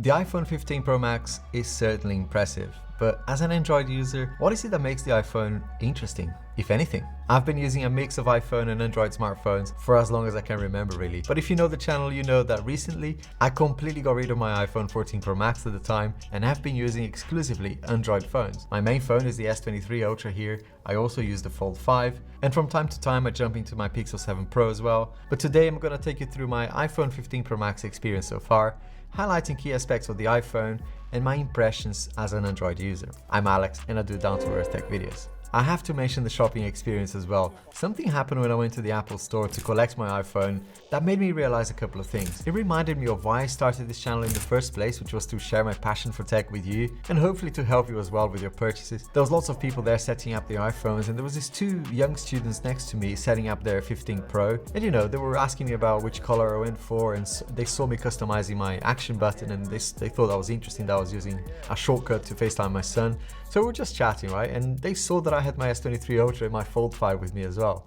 The iPhone 15 Pro Max is certainly impressive, but as an Android user, what is it that makes the iPhone interesting, if anything? I've been using a mix of iPhone and Android smartphones for as long as I can remember really, but if you know the channel, you know that recently I completely got rid of my iPhone 14 Pro Max at the time and have been using exclusively Android phones. My main phone is the S23 Ultra here. I also use the Fold 5, and from time to time I jump into my Pixel 7 Pro as well, but today I'm going to take you through my iPhone 15 Pro Max experience so far, highlighting key aspects of the iPhone and my impressions as an Android user. I'm Alex and I do down-to-earth tech videos. I have to mention the shopping experience as well. Something happened when I went to the Apple store to collect my iPhone that made me realize a couple of things. It reminded me of why I started this channel in the first place, which was to share my passion for tech with you and hopefully to help you as well with your purchases. There was lots of people there setting up the iPhones, and there was these two young students next to me setting up their 15 Pro, and you know, they were asking me about which color I went for, and they saw me customizing my action button, and they thought that was interesting that I was using a shortcut to FaceTime my son. So we were just chatting, right? And they saw that I had my S23 Ultra and my Fold 5 with me as well.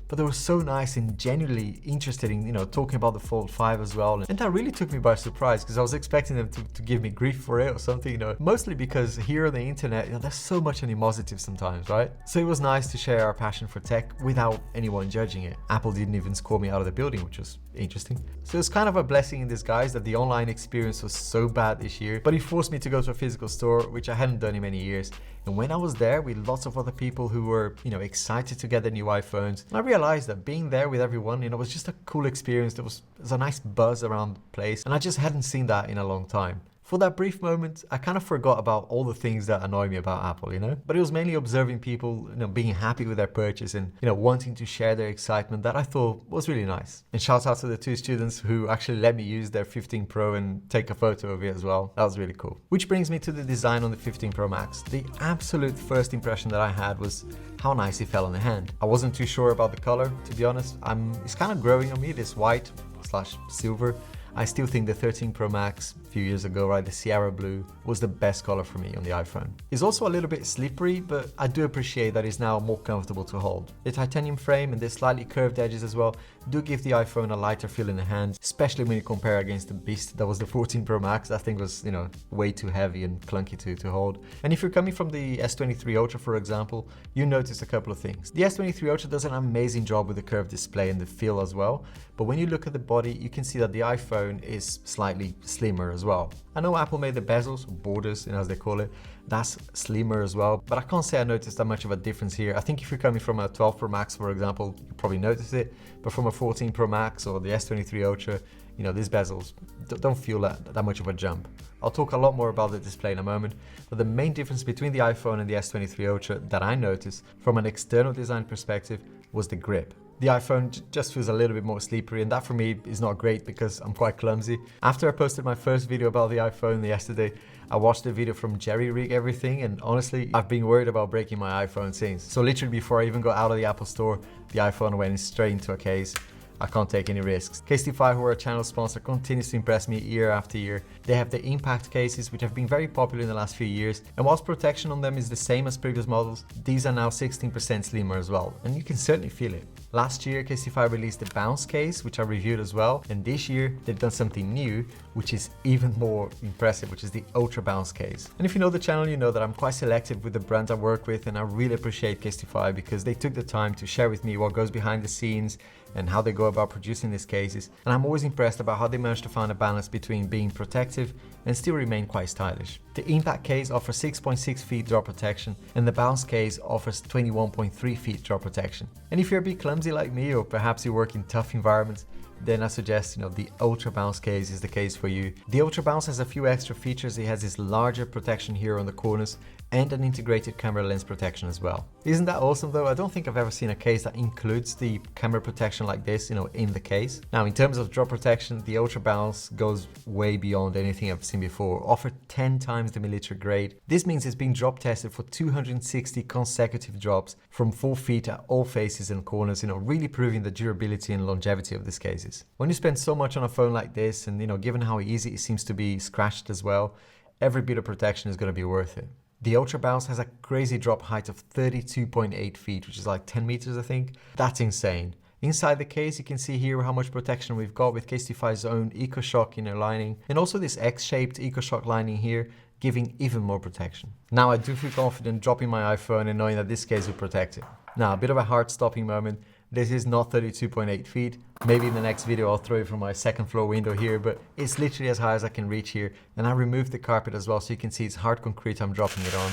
But they were so nice and genuinely interested in, talking about the Fold 5 as well. And that really took me by surprise because I was expecting them to give me grief for it or something, mostly because here on the internet, there's so much animosity sometimes, right? So it was nice to share our passion for tech without anyone judging it. Apple didn't even score me out of the building, which was interesting. So it's kind of a blessing in disguise that the online experience was so bad this year, but it forced me to go to a physical store, which I hadn't done in many years. And when I was there with lots of other people who were, excited to get their new iPhones, I realized that being there with everyone, was just a cool experience. There was a nice buzz around the place, and I just hadn't seen that in a long time. For that brief moment, I kind of forgot about all the things that annoy me about Apple, But it was mainly observing people, being happy with their purchase and, wanting to share their excitement that I thought was really nice. And shout out to the two students who actually let me use their 15 Pro and take a photo of it as well. That was really cool. Which brings me to the design on the 15 Pro Max. The absolute first impression that I had was how nice it felt on the hand. I wasn't too sure about the color, to be honest. It's kind of growing on me, this white/silver. I still think the 13 Pro Max a few years ago, right, the Sierra Blue, was the best color for me on the iPhone. It's also a little bit slippery, but I do appreciate that it's now more comfortable to hold. The titanium frame and the slightly curved edges as well do give the iPhone a lighter feel in the hand, especially when you compare against the beast that was the 14 Pro Max. That thing was, way too heavy and clunky to hold. And if you're coming from the S23 Ultra, for example, you notice a couple of things. The S23 Ultra does an amazing job with the curved display and the feel as well, but when you look at the body, you can see that the iPhone is slightly slimmer as well. I know Apple made the bezels, borders, as they call it, that's slimmer as well, but I can't say I noticed that much of a difference here. I think if you're coming from a 12 Pro Max, for example, you probably notice it, but from a 14 Pro Max or the S23 Ultra, these bezels don't feel that much of a jump. I'll talk a lot more about the display in a moment, but the main difference between the iPhone and the S23 Ultra that I noticed from an external design perspective was the grip. The iPhone just feels a little bit more slippery, and that for me is not great because I'm quite clumsy. After I posted my first video about the iPhone yesterday, I watched the video from Jerry Rig Everything, and honestly, I've been worried about breaking my iPhone since. So literally before I even got out of the Apple store, the iPhone went straight into a case. I can't take any risks. Casetify, who are a channel sponsor, continues to impress me year after year. They have the impact cases, which have been very popular in the last few years, and whilst protection on them is the same as previous models, these are now 16% slimmer as well, and you can certainly feel it. Last year, Casetify released the bounce case, which I reviewed as well, and this year they've done something new, which is even more impressive, which is the Ultra Bounce case. And if you know the channel, you know that I'm quite selective with the brands I work with, and I really appreciate Casetify because they took the time to share with me what goes behind the scenes and how they go about producing these cases. And I'm always impressed about how they managed to find a balance between being protective and still remain quite stylish. The Impact case offers 6.6 feet drop protection, and the Bounce case offers 21.3 feet drop protection. And if you're a bit clumsy like me, or perhaps you work in tough environments, then I suggest, the Ultra Bounce case is the case for you. The Ultra Bounce has a few extra features. It has this larger protection here on the corners and an integrated camera lens protection as well. Isn't that awesome though? I don't think I've ever seen a case that includes the camera protection like this, in the case. Now, in terms of drop protection, the Ultra Bounce goes way beyond anything I've seen before, offered 10 times the military grade. This means it's been drop tested for 260 consecutive drops from 4 feet at all faces and corners, really proving the durability and longevity of these cases. When you spend so much on a phone like this, and given how easy it seems to be scratched as well, every bit of protection is going to be worth it. The Ultra Bounce has a crazy drop height of 32.8 feet, which is like 10 meters, I think. That's insane. Inside the case, you can see here how much protection we've got with Casetify's own EcoShock inner lining, and also this X-shaped EcoShock lining here, giving even more protection. Now I do feel confident dropping my iPhone and knowing that this case will protect it. Now, a bit of a heart stopping moment. This is not 32.8 feet. Maybe in the next video I'll throw it from my second floor window here, but it's literally as high as I can reach here. And I removed the carpet as well, so you can see it's hard concrete I'm dropping it on.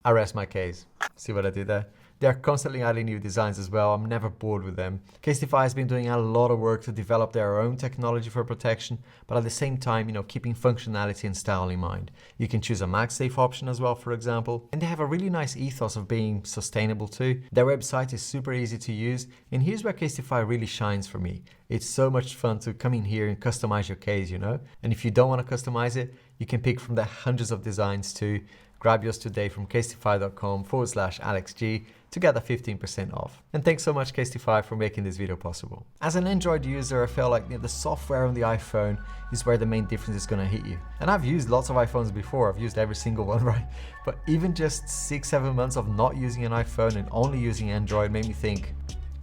I rest my case. See what I did there? They are constantly adding new designs as well. I'm never bored with them. Casetify has been doing a lot of work to develop their own technology for protection, but at the same time, keeping functionality and style in mind. You can choose a MagSafe option as well, for example. And they have a really nice ethos of being sustainable too. Their website is super easy to use. And here's where Casetify really shines for me. It's so much fun to come in here and customize your case, And if you don't want to customize it, you can pick from the hundreds of designs too. Grab yours today from casetify.com/AlexG to get the 15% off. And thanks so much Casetify for making this video possible. As an Android user, I feel like the software on the iPhone is where the main difference is going to hit you. And I've used lots of iPhones before. I've used every single one, right? But even just 6-7 months of not using an iPhone and only using Android made me think,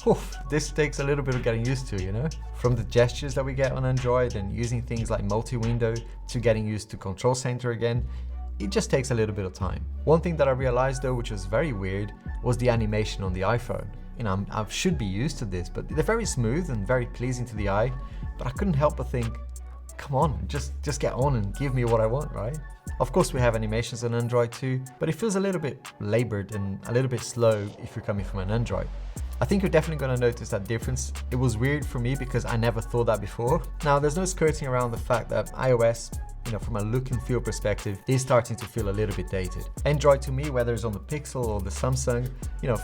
oof, this takes a little bit of getting used to, From the gestures that we get on Android and using things like multi-window to getting used to Control Center again, it just takes a little bit of time. One thing that I realized though, which was very weird, was the animation on the iPhone. I should be used to this, but they're very smooth and very pleasing to the eye, but I couldn't help but think, come on, just get on and give me what I want, right? Of course we have animations on Android too, but it feels a little bit labored and a little bit slow if you're coming from an Android. I think you're definitely going to notice that difference. It was weird for me because I never thought that before. Now there's no skirting around the fact that iOS, from a look and feel perspective, is starting to feel a little bit dated. Android to me, whether it's on the Pixel or the Samsung,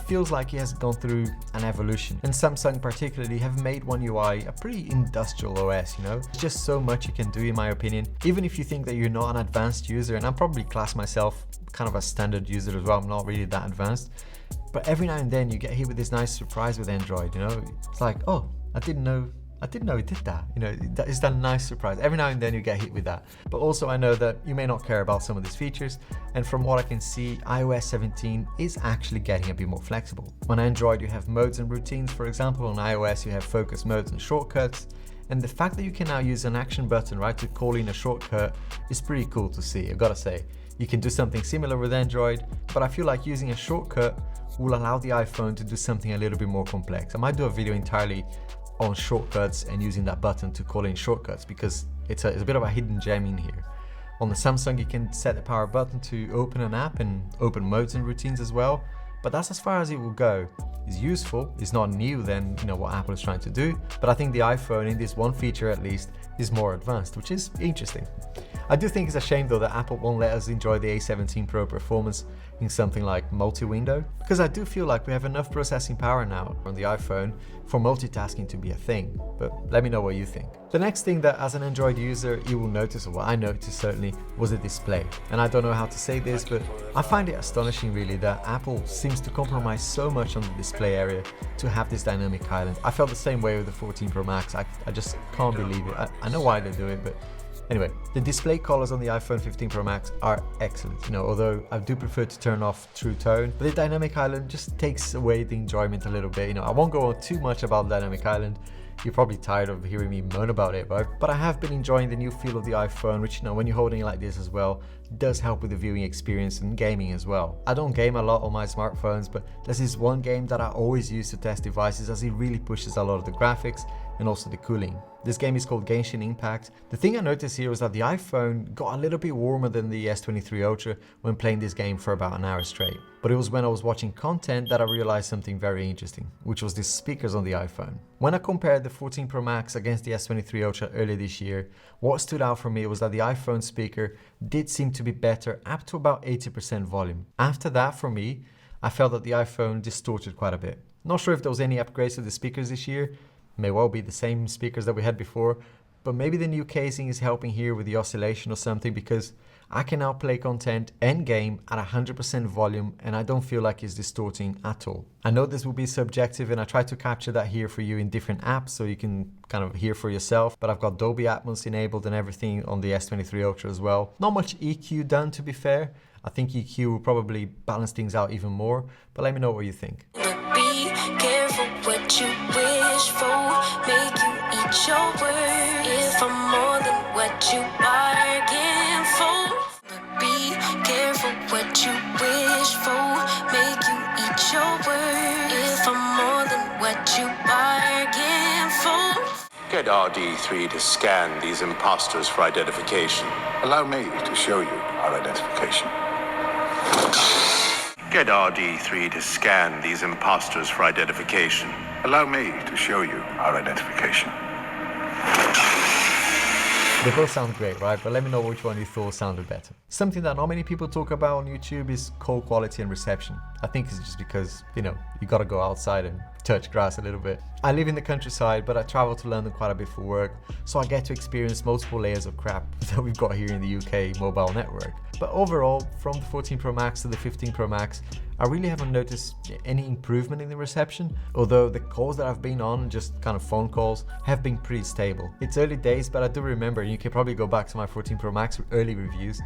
feels like it has gone through an evolution. And Samsung particularly have made OneUI a pretty industrial OS, There's just so much you can do in my opinion. Even if you think that you're not an advanced user, and I probably class myself kind of a standard user as well, I'm not really that advanced. But every now and then you get hit with this nice surprise with Android, It's like, oh, I didn't know it did that. It's that nice surprise. Every now and then you get hit with that. But also I know that you may not care about some of these features. And from what I can see, iOS 17 is actually getting a bit more flexible. On Android, you have modes and routines. For example, on iOS, you have focus modes and shortcuts. And the fact that you can now use an action button, right, to call in a shortcut is pretty cool to see, I gotta say. You can do something similar with Android, but I feel like using a shortcut will allow the iPhone to do something a little bit more complex. I might do a video entirely on shortcuts and using that button to call in shortcuts because it's a bit of a hidden gem in here. On the Samsung, you can set the power button to open an app and open modes and routines as well, but that's as far as it will go. It's useful, it's not new than what Apple is trying to do, but I think the iPhone, in this one feature at least, is more advanced, which is interesting. I do think it's a shame though that Apple won't let us enjoy the A17 Pro performance in something like multi-window, because I do feel like we have enough processing power now on the iPhone for multitasking to be a thing, but let me know what you think. The next thing that as an Android user you will notice, or what I noticed certainly, was the display. And I don't know how to say this, but I find it astonishing really that Apple seems to compromise so much on the display area to have this dynamic island. I felt the same way with the 14 Pro Max. I just can't believe it. I know why they do it, but anyway, the display colors on the iPhone 15 Pro Max are excellent, although I do prefer to turn off True Tone, but the Dynamic Island just takes away the enjoyment a little bit. I won't go on too much about Dynamic Island. You're probably tired of hearing me moan about it, right? But I have been enjoying the new feel of the iPhone, which, when you're holding it like this as well, does help with the viewing experience and gaming as well. I don't game a lot on my smartphones, but there's this one game that I always use to test devices as it really pushes a lot of the graphics and also the cooling. This game is called Genshin Impact. The thing I noticed here was that the iPhone got a little bit warmer than the S23 Ultra when playing this game for about an hour straight. But it was when I was watching content that I realized something very interesting, which was the speakers on the iPhone. When I compared the 14 Pro Max against the S23 Ultra earlier this year, what stood out for me was that the iPhone speaker did seem to be better up to about 80% volume. After that, for me, I felt that the iPhone distorted quite a bit. Not sure if there was any upgrades to the speakers this year. May well be the same speakers that we had before, but maybe the new casing is helping here with the oscillation or something, because I can now play content and game at 100% volume and I don't feel like it's distorting at all. I know this will be subjective and I try to capture that here for you in different apps so you can kind of hear for yourself, but I've got Dolby Atmos enabled and everything on the S23 Ultra as well. Not much EQ done, to be fair. I think EQ will probably balance things out even more, but let me know what you think. Be careful what you wish for, make you eat your words. If I'm more than what you bargain for. Be careful what you wish for, make you eat your words. If I'm more than what you bargain for. Get RD3 to scan these imposters for identification. Allow me to show you our identification. Get RD3 to scan these imposters for identification. Allow me to show you our identification. They both sound great, right? But let me know which one you thought sounded better. Something that not many people talk about on YouTube is call quality and reception. I think it's just because, you gotta go outside and touch grass a little bit. I live in the countryside, but I travel to London quite a bit for work, so I get to experience multiple layers of crap that we've got here in the UK mobile network. But overall, from the 14 Pro Max to the 15 Pro Max, I really haven't noticed any improvement in the reception, although the calls that I've been on, just kind of phone calls, have been pretty stable. It's early days, but I do remember, and you can probably go back to my 14 Pro Max early reviews,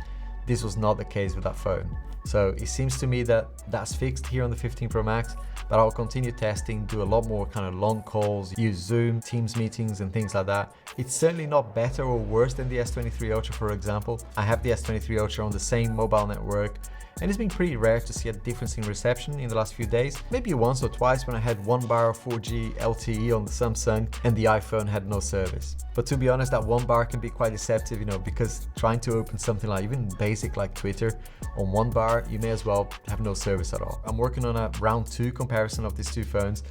this was not the case with that phone. So it seems to me that that's fixed here on the 15 Pro Max, but I'll continue testing, do a lot more kind of long calls, use Zoom, Teams meetings and things like that. It's certainly not better or worse than the S23 Ultra, for example. I have the S23 Ultra on the same mobile network, and it's been pretty rare to see a difference in reception in the last few days. Maybe once or twice when I had 1 bar of 4G LTE on the Samsung and the iPhone had no service. But to be honest, that 1 bar can be quite deceptive, because trying to open something like even basic like Twitter on 1 bar, you may as well have no service at all. I'm working on a round 2 comparison of these two phones.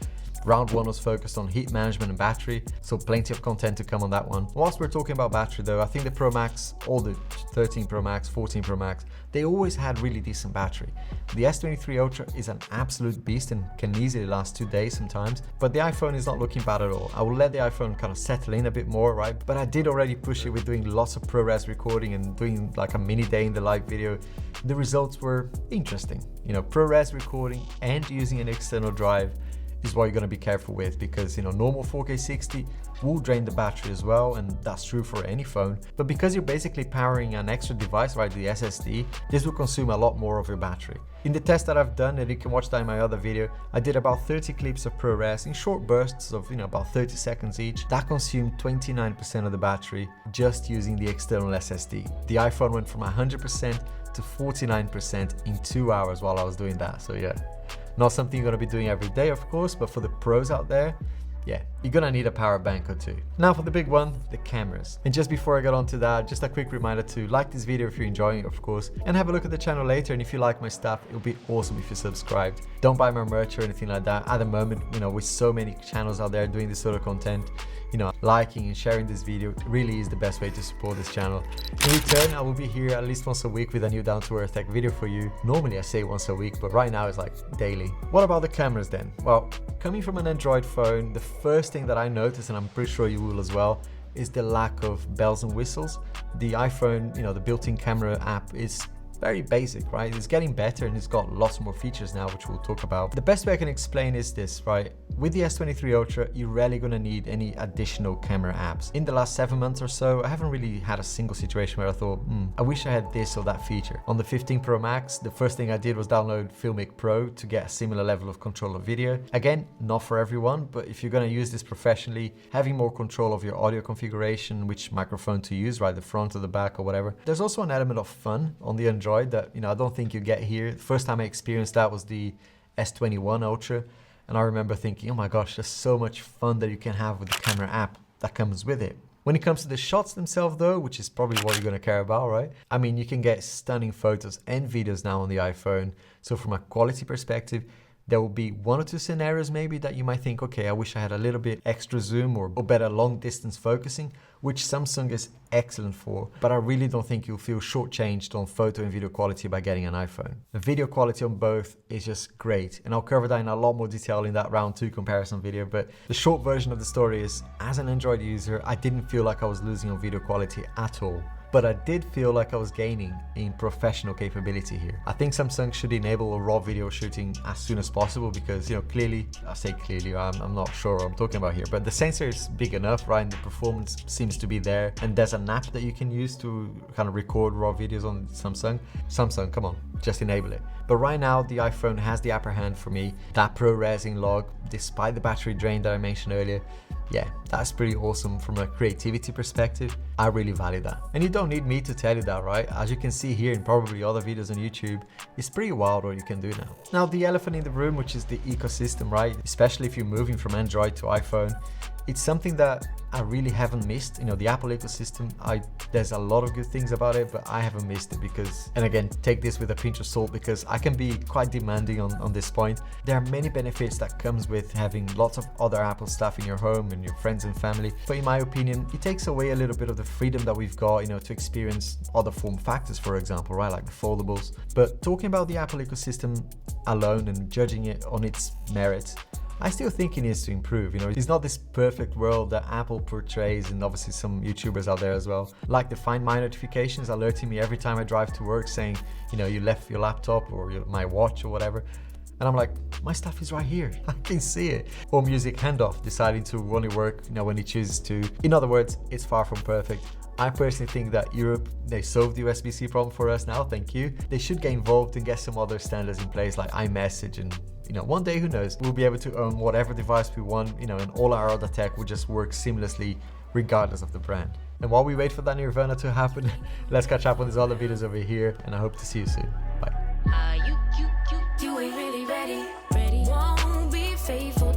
Round 1 was focused on heat management and battery, so plenty of content to come on that one. Whilst we're talking about battery though, I think the Pro Max, all the 13 Pro Max, 14 Pro Max, they always had really decent battery. The S23 Ultra is an absolute beast and can easily last 2 days sometimes, but the iPhone is not looking bad at all. I will let the iPhone kind of settle in a bit more, right? But I did already push it with doing lots of ProRes recording and doing like a mini day in the live video. The results were interesting. ProRes recording and using an external drive is what you're going to be careful with, because normal 4K 60 will drain the battery as well, and that's true for any phone. But because you're basically powering an extra device, right, the SSD, this will consume a lot more of your battery. In the test that I've done, and you can watch that in my other video, I did about 30 clips of ProRes in short bursts of about 30 seconds each. That consumed 29% of the battery just using the external SSD. The iPhone went from 100% to 49% in 2 hours while I was doing that. So yeah, not something you're going to be doing every day, of course, but for the pros out there, yeah, you're gonna need a power bank or two. Now for the big one, the cameras. And just before I get on to that, just a quick reminder to like this video if you're enjoying it, of course, and have a look at the channel later. And if you like my stuff, it would be awesome if you're subscribed. Don't buy my merch or anything like that. At the moment, with so many channels out there doing this sort of content, liking and sharing this video really is the best way to support this channel. In return, I will be here at least once a week with a new down-to-earth tech video for you. Normally I say once a week, but right now it's like daily. What about the cameras then? Well, coming from an Android phone, the first thing that I noticed, and I'm pretty sure you will as well, is the lack of bells and whistles. The iPhone, the built-in camera app is very basic, right? It's getting better and it's got lots more features now, which we'll talk about. The best way I can explain is this, right? With the S23 Ultra, you're rarely gonna need any additional camera apps. In the last 7 months or so, I haven't really had a single situation where I thought, I wish I had this or that feature. On the 15 Pro Max, the first thing I did was download Filmic Pro to get a similar level of control of video. Again, not for everyone, but if you're gonna use this professionally, having more control of your audio configuration, which microphone to use, right? The front or the back or whatever. There's also an element of fun on the Android that I don't think you get here. The first time I experienced that was the S21 Ultra, and I remember thinking, oh my gosh, there's so much fun that you can have with the camera app that comes with it. When it comes to the shots themselves though, which is probably what you're going to care about, right? I mean, you can get stunning photos and videos now on the iPhone. So from a quality perspective, There will be one or two scenarios maybe that you might think, okay, I wish I had a little bit extra zoom or better long distance focusing, which Samsung is excellent for, but I really don't think you'll feel shortchanged on photo and video quality by getting an iPhone. The video quality on both is just great, and I'll cover that in a lot more detail in that round 2 comparison video, but the short version of the story is, as an Android user, I didn't feel like I was losing on video quality at all. But I did feel like I was gaining in professional capability here. I think Samsung should enable a raw video shooting as soon as possible because, you know, clearly, I say clearly, I'm not sure what I'm talking about here, but the sensor is big enough, right? And the performance seems to be there. And there's an app that you can use to kind of record raw videos on Samsung. Samsung, come on, just enable it. But right now, the iPhone has the upper hand for me. That ProRes log, despite the battery drain that I mentioned earlier, yeah, that's pretty awesome from a creativity perspective. I really value that. And you don't need me to tell you that, right? As you can see here and probably other videos on YouTube, it's pretty wild what you can do now. Now, the elephant in the room, which is the ecosystem, right? Especially if you're moving from Android to iPhone, it's something that I really haven't missed. You know, the Apple ecosystem, there's a lot of good things about it, but I haven't missed it because, and again, take this with a pinch of salt because I can be quite demanding on this point. There are many benefits that comes with having lots of other Apple stuff in your home and your friends and family. But in my opinion, it takes away a little bit of the freedom that we've got, you know, to experience other form factors, for example, right? Like the foldables. But talking about the Apple ecosystem alone and judging it on its merits, I still think it needs to improve. You know, it's not this perfect world that Apple portrays, and obviously some YouTubers out there as well. Like the Find My notifications alerting me every time I drive to work saying, you know, you left your laptop or my watch or whatever. And I'm like, my stuff is right here. I can see it. Or music handoff, deciding to only work, you know, when it chooses to. In other words, it's far from perfect. I personally think that Europe, they solved the USB-C problem for us now, thank you. They should get involved and get some other standards in place like iMessage, and you know, one day, who knows, we'll be able to own whatever device we want, you know, and all our other tech will just work seamlessly regardless of the brand. And while we wait for that nirvana to happen, let's catch up on these other videos over here, and I hope to see you soon. Bye. You ain't really ready. Won't be faithful.